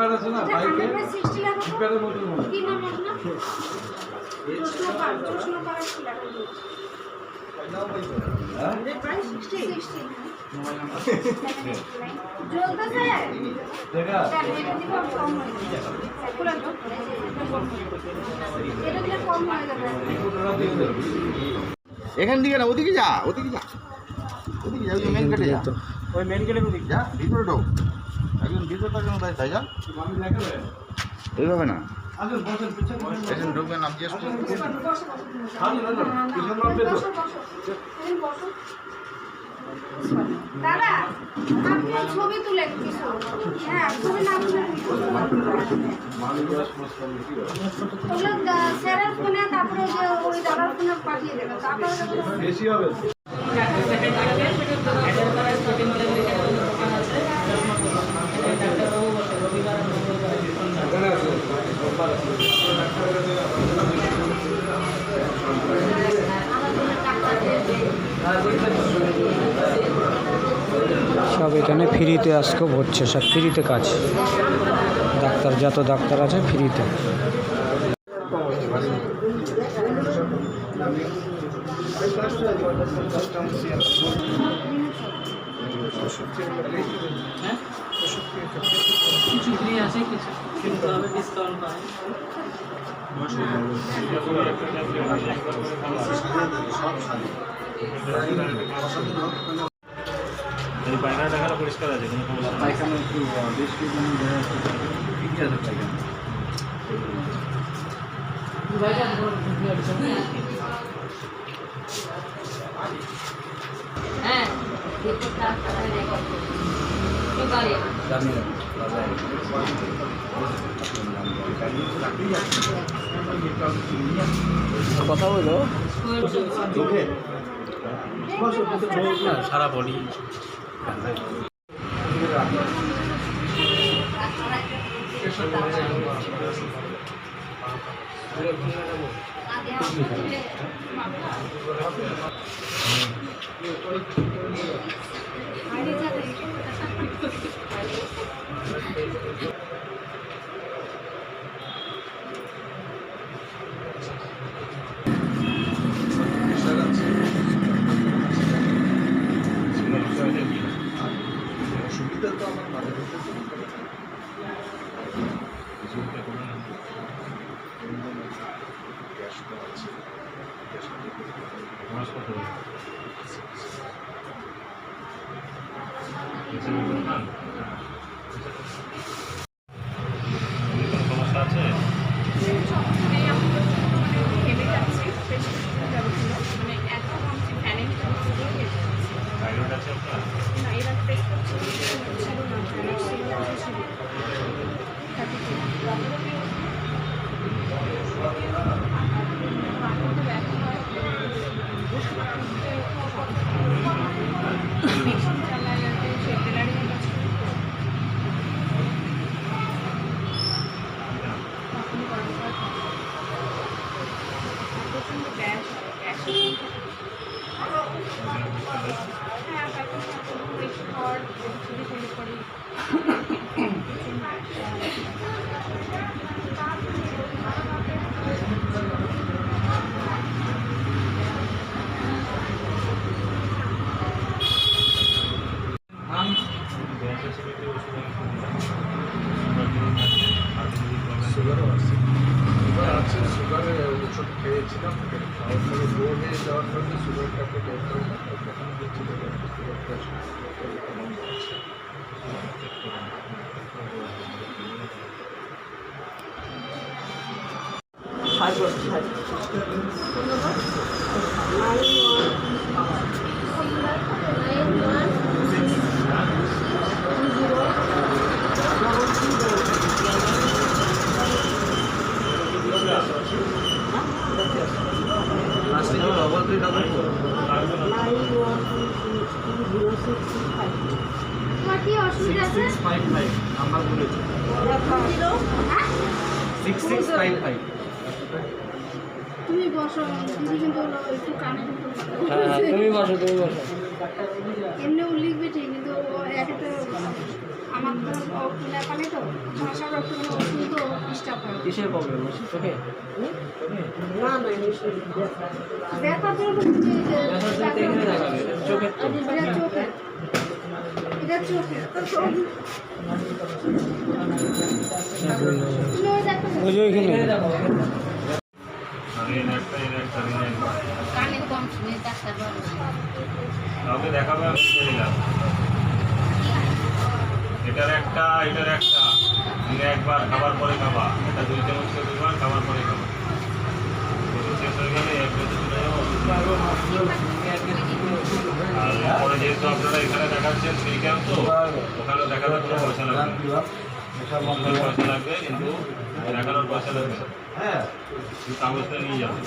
আছে না বাইকে রিপারের মধ্যে এখান থেকে না ওদিকে যা ওদিকে যা ওদিকে যা ওই মেন গেটে যা ওই মেন গেটের ওদিকে যা ভিতরে ঢোক একজন ভিতরে থাকেন তাই যা এইভাবে না পেশেন্ট ঢুকবে নাম জিজ্ঞেস করুন দাদা আপনি ছবি তুলেন হ্যাঁ ছবি না স্যারের ফোনে তারপরে ওই দাদার ফোনে পাঠিয়ে দেবেন তারপরে বেশি হবে সব এখানে ফ্রিতে আজকেও হচ্ছে, সব ফ্রিতে কাজ। ডাক্তার যত ডাক্তার আছে ফ্রিতে। কিছু ফ্রি আছে কিছু কিন্তু হবে ডিসকাউন্ট পাবে। পায়খানা টাকা পরিষ্কার আছে পায়খানা একটু বেশ কিছু ঠিকই আছে কথা বলো সারা বডি সুবিধা তো আমার মাঝে সমস্যা আছে থাইরয়েড আছে আপনার সুগারের ওষুধ খেয়েছিলাম খাওয়ার পরে লো হয়ে যাওয়ার কারণে সুগার ট্যাবলেট তখন দিচ্ছিল কি অসুবিধা আছে 6655 নাম্বার বলেছি 6655 তুমি বসো, দিদি কিন্তু একটু কানে হ্যাঁ তুমি বসো তুমি বসো। এমনিও লিখবে ঠিক, কিন্তু ও একে তো আমার তো নেপালে তো ভাষার একটু শুনতে ডিস্টার্ব হয়। কিসের প্রবলেম চোখে? ব্যথা তো এখানে দেখাবে চোখের তো। এটা চোখে, এটা চোখে। তুমি ওই দেখো ওই যে ওইখানে কানে কম শুনে ডাক্তার বাবু। কাউকে দেখাবে আমি লিখে দিলাম। এটার একটা দিনে একবার খাবার পরে খাবা, এটা 2 চামচ করে দুবার খাবার পরে খাবা। ওষুধ শেষ হয়ে গেলে এক বেজে চলে যাবো। আর পরে যেহেতু আপনারা এখানে দেখাচ্ছেন ফ্রি ক্যাম্প, তো ওখানে দেখাতে কোনো পয়সা লাগবে না। ওষুধের পয়সা লাগবে, কিন্তু দেখানোর পয়সা লাগবে না। কাগজটা নিয়ে যাবে।